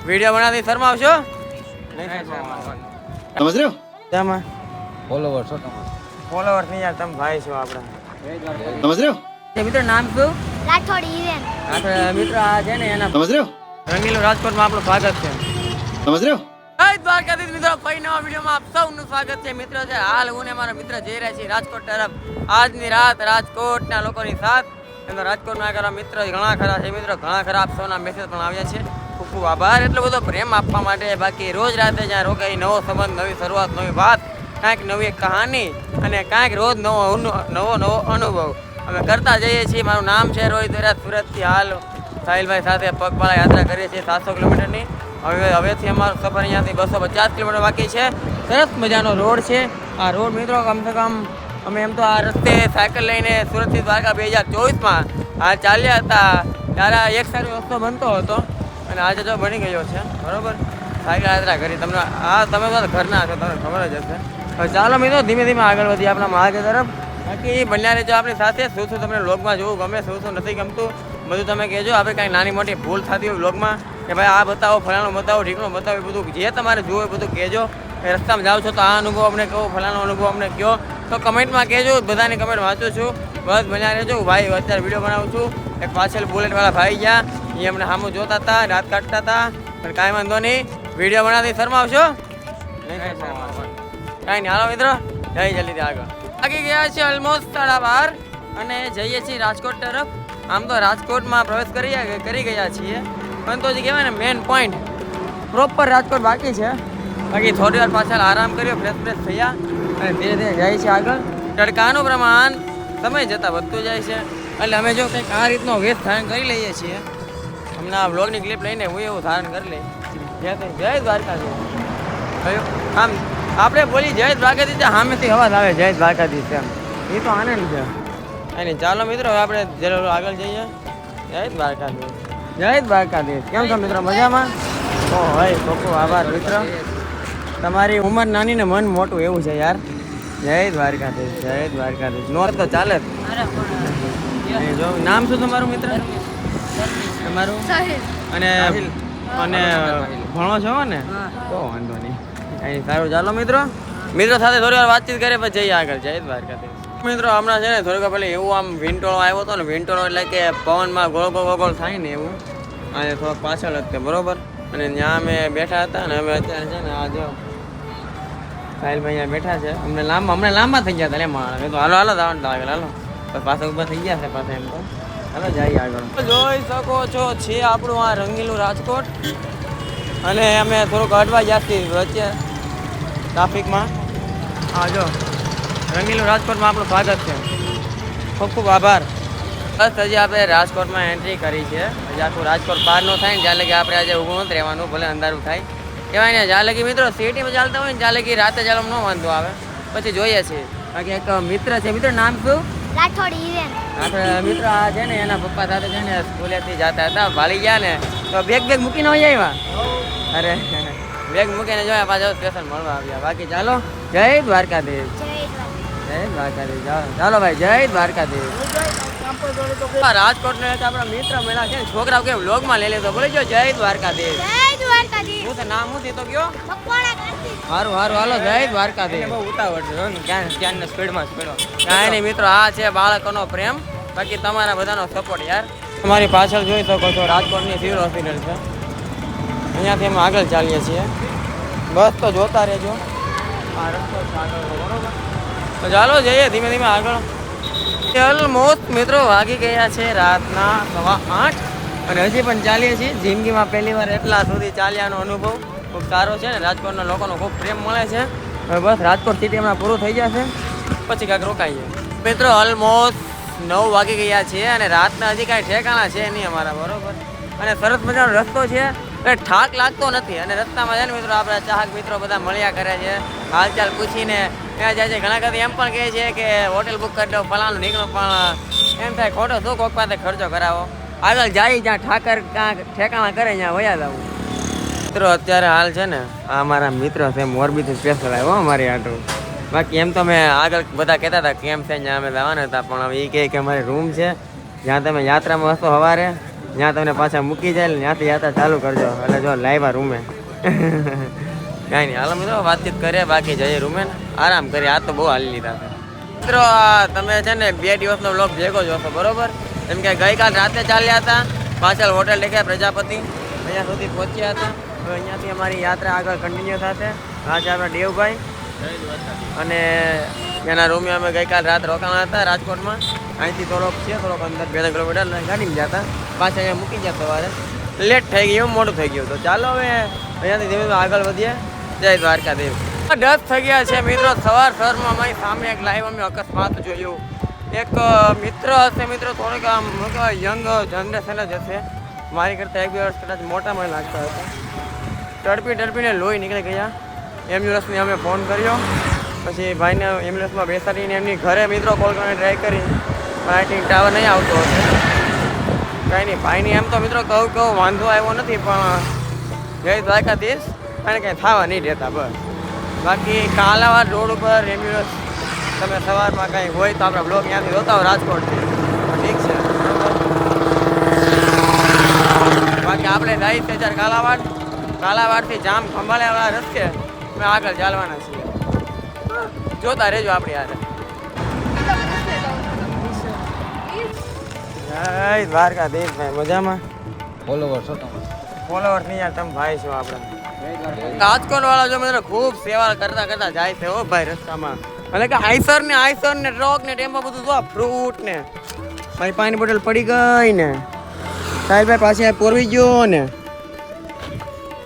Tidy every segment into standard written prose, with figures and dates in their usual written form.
video बनाती शर्मावशो समझ रहे हो તમે ફોલોવર છો તમારે ફોલોવર નહીં યાર તમે ભાઈ છો આપણા समझ रहे हो મિત્રો નામ શું રાઠોડ હિરેન મિત્રો આ છે ને એના समझ रहे हो રંગીલું રાજકોટમાં આપણું સ્વાગત છે समझ रहे हो દ્વારકાધીશ મિત્રો કઈ નવા વિડીયોમાં આપ સૌનું સ્વાગત છે મિત્રો છે હાલ હું ને મારા મિત્ર જઈ રહ્યા છીએ રાજકોટ તરફ આજની રાત રાજકોટના લોકોની સાથ એમનો રાજકોટના ખરા મિત્ર ઘણા ખરા છે મિત્રો ઘણા ખરા આપ સૌના મેસેજ પણ આવ્યા છે ખૂબ ખૂબ આભાર એટલો બધો પ્રેમ આપવા માટે બાકી રોજ રાતે જ્યાં રોકાઈ નવો સંબંધ નવી શરૂઆત નવી વાત કાંઈક નવી કહાની અને કાંઈક રોજ નવો અનુભવ અમે કરતા જઈએ છીએ મારું નામ છે રોહિત વિરાજ સુરતથી હાલ સાહિલભાઈ સાથે પગપાળા યાત્રા કરીએ છીએ 700 કિલોમીટરની હવેથી અમારો સફર અહીંયાથી 250 કિલોમીટર બાકી છે સરસ મજાનો રોડ છે આ રોડ મિત્રો કમસે કમ અમે એમ તો આ રસ્તે સાયકલ લઈને સુરતથી દ્વારકા 2024માં આ ચાલ્યા હતા ત્યારે એક સાઈડ રસ્તો બનતો હતો અને આજે જો બની ગયો છે બરાબર સાયકલ યાત્રા કરી તમને તમે બધા ઘરના છો તમને ખબર જ હશે હવે ચાલો મિત્રો ધીમે ધીમે આગળ વધીએ આપણા મહાદેવ તરફ બાકી બન્યા રહેજો આપણી સાથે શું શું તમને વ્લોગમાં જોવું ગમે શું શું નથી ગમતું બધું તમે કહેજો આપણે કાંઈ નાની મોટી ભૂલ થતી હોય વ્લોગમાં કે ભાઈ આ બતાવો ફલાણું બતાવો ઢીકણું બતાવો બધું જે તમારે જોવું એ બધું કહેજો રસ્તામાં જાઓ છો તો આ અનુભવ અમને કહો ફલાણો અનુભવ અમને કહો તો કમેન્ટમાં કહેજો બધાની કમેન્ટ વાંચું છું બસ બન્યા રહેજો ભાઈ અત્યારે વિડીયો બનાવું છું એક પાછળ બુલેટવાળા ભાઈ ગયા એ અમને સામું જોતા હતા રાત કાઢતા હતા પણ કાંઈ વાંધો નહીં વિડીયો બનાવતી શરમાવશો કાંઈ નહીં હાલો મિત્રો જઈ જલ્દી આગળ આગી ગયા છે ઓલમોસ્ટ 12:30 અને જઈએ છીએ રાજકોટ તરફ આમ તો રાજકોટમાં પ્રવેશ કરી ગયા છીએ પણ તો જે કહેવાય ને મેન પોઈન્ટ પ્રોપર રાજકોટ બાકી છે બાકી થોડી વાર પાછળ આરામ કર્યો ફ્રેશ થયા અને ધીરે ધીરે જાય છે આગળ તડકાનું પ્રમાણ સમય જતાં વધતું જાય છે એટલે અમે જો કંઈક આ રીતનો વેશ ધારણ કરી લઈએ છીએ હમણાં આ બ્લોગની ક્લિપ લઈને હું એવું ધારણ કરી લઈ જય દ્વારકાધીશ કયું આમ આપણે બોલી જય દ્વારકાધીશ સામેથી અવાજ આવે જય દ્વારકાધીશ એમ એ તો આનંદ છે અને ચાલો મિત્રો આપણે જરૂર આગળ જઈએ જય દ્વારકાધીશ કેમ છો મિત્રો મજામાં ઓ ભાઈ ખૂબ ખૂબ આભાર મિત્ર તમારી ઉંમર નાની ને મન મોટું એવું છે યાર જય દ્વારકાધીશ નો તો ચાલે જો નામ શું તમારું મિત્ર તમારું અને અને ભણો છો ને તો વાંધો નહીં કઈ સારું ચાલો મિત્રો સાથે થોડી વાર વાતચીત કરીએ પછી જઈએ આગળ જય દ્વારકાધીશ મિત્રો હમણાં છે ને થોડીક પહેલાં એવું આમ વિંટોળો આવ્યો હતો ને વિંટોળો એટલે કે પવનમાં ગોળ થાય ને એવું અને થોડોક પાછળ જ બરોબર અને ત્યાં અમે બેઠા હતા ને અમે અત્યારે છે ને આ જો સાહિલભાઈ અહીંયા બેઠા છે અમને લાંબા થઈ ગયા હતા લે માણસ તો હાલો જવાનું આગળ હાલો પાછા ઊભા થઈ ગયા છે પાછા એમ તો હાલો જઈએ આગળ જોઈ શકો છો છે આપણું આ રંગીલું રાજકોટ અને અમે થોડુંક અડવા ગયા વચ્ચે ટ્રાફિકમાં હા જો રંગીલું રાજકોટમાં આપણું સ્વાગત છે ખૂબ ખૂબ આભાર બસ હજી આપણે રાજકોટમાં એન્ટ્રી કરી છે હજી આખું રાજકોટ પાર ન થાય ને જ્યાં લગી આપણે આજે ઊભું નથી રહેવાનું ભલે અંધારું થાય કહેવાય ને જ્યાં લગી મિત્રો સિટીમાં ચાલતા હોય ને જ્યાં લગી રાતે ચાલો ન વાંધો આવે પછી જોઈએ છીએ બાકી એક મિત્ર છે મિત્ર નામ શું રાઠોડ હિરેન મિત્ર આ છે ને એના પપ્પા સાથે છે ને સ્કૂલેથી જતા હતા ભાળી ગયા ને તો બેગ મૂકીને હોય આવ્યા અરે બેગ મૂકીને જોયા પાછા સ્ટેશન મળવા આવ્યા બાકી ચાલો જય દ્વારકાધીશ ચાલો ભાઈ જય દ્વારકાધીશ રાજકોટ ને આપણા મિત્ર મળ્યા છે છોકરાઓ કે વ્લોગમાં લઈ લેતો બોલે જો જય દ્વારકાધીશ શું નામ હું તો કયો સારું હાલો જય દ્વારકાધીશ બહુ ઉતાવળ ક્યાં સ્પીડમાં કાંઈ નહીં મિત્રો આ છે બાળકોનો પ્રેમ બાકી તમારા બધાનો સપોર્ટ યાર તમારી પાછળ જોઈ શકો છો રાજકોટની સિવિલ હોસ્પિટલ છે અહીંયાથી અમે આગળ ચાલીએ છીએ બસ તો જોતા રહેજો આ રસ્તો આગળ બરોબર તો ચાલો જઈએ ધીમે ધીમે આગળ ઓલમોસ્ટ મિત્રો વાગી ગયા છે રાતના 8:15 અને હજી પણ ચાલીએ છીએ જિંદગીમાં પહેલી વાર એટલા સુધી ચાલ્યાનો અનુભવ ખૂબ સારો છે ને રાજકોટના લોકોનો ખૂબ પ્રેમ મળે છે હવે બસ રાજકોટ સિટી હમણાં પૂરું થઈ જશે પછી કાંઈક રોકાઈએ મિત્રો ઓલમોસ્ટ 9 વાગી ગયા છે અને રાતના હજી કાંઈ ઠેકાણા છે નહીં અમારા બરોબર અને સરસ મજાનો રસ્તો છે એટલે ઠાક લાગતો નથી અને રસ્તામાં જાય ને મિત્રો આપણે ચાહક મિત્રો બધા મળ્યા કરે છે હાલચાલ પૂછીને ત્યાં જાય છે ઘણા કદી એમ પણ કહે છે કે હોટેલ બુક કરી દો ફલાણું નીકળો પણ એમ થાય ખોટો શું કોઈક પાસે ખર્ચો કરાવો આગળ જાય જ્યાં ઠાકર ક્યાંક ઠેકાણા કરે ત્યાં વયા જવું મિત્રો અત્યારે હાલ છે ને આ અમારા મિત્ર છે મોરબીથી સ્પેશિયલ આવ્યો અમારી આટલું બાકી એમ તો મેં આગળ બધા કહેતા હતા કેમ છે જ્યાં અમે જવાના હતા પણ હવે એ કહે કે અમારે રૂમ છે જ્યાં તમે યાત્રામાં હશો સવારે ત્યાં તમને પાછા મૂકી જાય ને ત્યાંથી યાત્રા ચાલુ કરજો એટલે જો લાવ્યા રૂમે કાંઈ નહીં હાલો મિત્રો વાતચીત કરીએ બાકી જઈએ રૂમે ને આરામ કરીએ આ તો બહુ હાલી લીધા છે મિત્રો તમે છે ને 2 દિવસનો વ્લોગ ભેગો જોશો બરોબર એમ કે ગઈકાલ રાતે ચાલ્યા હતા પાછળ હોટેલ દેખાય પ્રજાપતિ અહીંયા સુધી પહોંચ્યા હતા હવે અહીંયાથી અમારી યાત્રા આગળ કન્ટિન્યુ થશે આજે આપણા દેવભાઈ અને એના રૂમે અમે ગઈકાલ રાત રોકાણા હતા રાજકોટમાં અહીંથી થોડોક અંદર 2 કિલોમીટર ગાડીમાં ગયા હતા પાછા અહીંયા મૂકી ગયા સવારે લેટ થઈ ગયું મોડું થઈ ગયું તો ચાલો હવે અહીંયાથી ધીમે ધીમે આગળ વધીએ જય દ્વારકાધીશ 10 થઈ ગયા છે મિત્રો સવારમાં અમારી સામે એક લાઈવ અમે અકસ્માત જોયું એક મિત્ર હશે મિત્રો થોડોક આમ યંગ જનરેશન જ હશે મારી કરતાં 1-2 વર્ષ કદાચ મોટા મને લાગતા હતા તડપીને લોહી નીકળી ગયા એમ્બ્યુલન્સને અમે ફોન કર્યો પછી ભાઈને એમ્બ્યુલન્સમાં બેસાડીને એમની ઘરે મિત્રો કોલ કરવાની ટ્રાય કરી પણ આઈ થિંક ટાવર નહીં આવતો હશે કાંઈ નહીં ભાઈની એમ તો મિત્રો કહું વાંધો આવ્યો નથી પણ જય દ્વારકાધીશ અને કંઈ થવા નહીં દેતા બસ બાકી કાલાવાડ રોડ ઉપર એમ્બ્યુલન્સ તમે સવારમાં કંઈ હોય તો આપણા બ્લોગ ત્યાંથી જોતા હોય રાજકોટથી ઠીક છે બાકી આપણે જઈએ છે જ્યારે કાલાવાડથી જામ ખંભાળિયાવાળા રસ્તે અમે આગળ ચાલવાના છીએ જોતા રહેજો આપણી યારે જય દ્વારકાધીશ ભાઈ મજામાં ફોલોવર છો તમારે ફોલોવર નહીં યાર તમે ભાઈ છો આપણે રાજકોટ વાળા જો મિત્રો ખૂબ સેવા કરતા જાય છે ઓ ભાઈ રસ્તામાં એટલે કે આઈસર ને ટ્રક ને ટેમ્પો બધું જો ફ્રૂટ ને મારી પાણી બોટલ પડી ગઈ ને સાહેબ ભાઈ પાછી પોરવી ગયો ને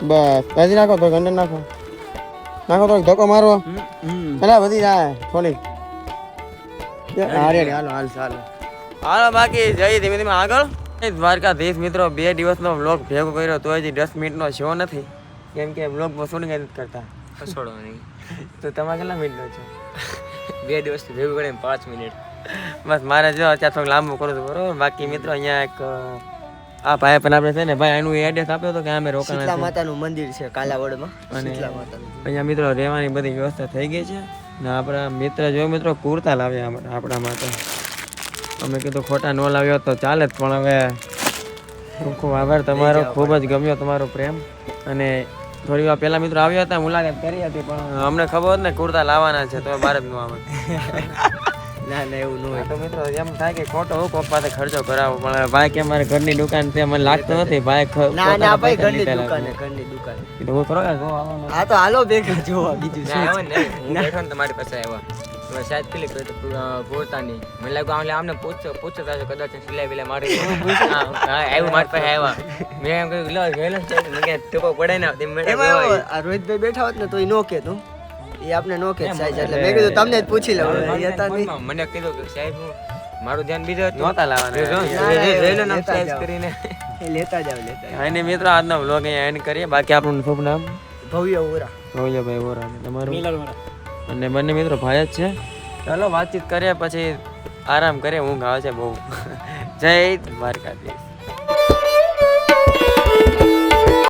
બસ ભાજી નાખો તો ગંડન નાખો તો ધક્કો મારો એટલે બધી જાય થોડીક હાલો બાકી જઈ ધીમે ધીમે આગળ દ્વારકાધીશ મિત્રો 2 દિવસનો વ્લોગ ભેગો કર્યો તો હજી 10 મિનિટનો શો નથી કેમ કે વ્લોગ શૂટિંગ નથી કરતા છોડો નહીં તો તમારે કેટલા મિનિટનો છે 2 દિવસથી ભેગું કરીને 5 મિનિટ બસ મારે જો અત્યારે થોડું લાંબુ કરું છું બરોબર બાકી મિત્રો અહીંયા એક આ ભાઈ પણ આપણે છે ને ભાઈ એનું એડ્રેસ આપ્યો હતો કે અમે રોકાણા શીતલા માતાનું મંદિર છે કાલાવડમાં અને શીતલા માતાનું અહીંયા મિત્રો રહેવાની બધી વ્યવસ્થા થઈ ગઈ છે ને આપણા મિત્ર જો મિત્રો કુર્તા લાવ્યા આપણા માટે અમે કીધું ખોટા ન લાવ્યો તો ચાલે જ પણ હવે ખૂબ ખૂબ આભાર તમારો ખૂબ જ ગમ્યો તમારો પ્રેમ અને થોડી વાર પહેલાં મિત્રો આવ્યા હતા મુલાકાત કરી હતી પણ અમને ખબર જ ને કુર્તા લાવવાના છે તો બહાર જ ન આવે ના એવું ન હોય તો મિત્રો એમ થાય કે ખોટો હું કોક પાસે ખર્ચો કરાવો પણ ભાઈ કે મારે ઘરની દુકાન છે મને લાગતું નથી ભાઈ ના ભાઈ ઘરની દુકાને તો હું થોડો આવવાનો હા તો હાલો ભેગા જોવા બીજું ના શું આવ્યો ને હું બેઠો ને તમારી પાસે આવ્યા તમે શાયદ પેલી પૂરતા નહીં મને લાગ્યું આમને પૂછતો હતા કદાચ સિલાઈ મારી આવ્યું મારી પાસે આવ્યા મેં એમ કહ્યું લો ગયેલો છે ટૂંકો પડે ને એમાં આ રોહિતભાઈ બેઠા હોત ને તો એ નો કે તું એ આપણે નો કે સાહેબ એટલે મેં કીધું તમને જ પૂછી લઉં એ હતા નહીં મને કીધું કે સાહેબ હું મારું ધ્યાન બીજું હતું નહોતા લાવવાના કરીને એ લેતા જાવ અને મિત્રો આજનો વ્લોગ અહીંયા એન્ડ કરીએ બાકી આપણું શુભ નામ ભવ્ય ઓરા ભાઈ ઓરા તમારું અને બંને મિત્રો ભાઈ જ છે ચાલો વાતચીત કરીએ પછી આરામ કરીએ ઊંઘ આવે છે બહુ જય દ્વારકાધીશ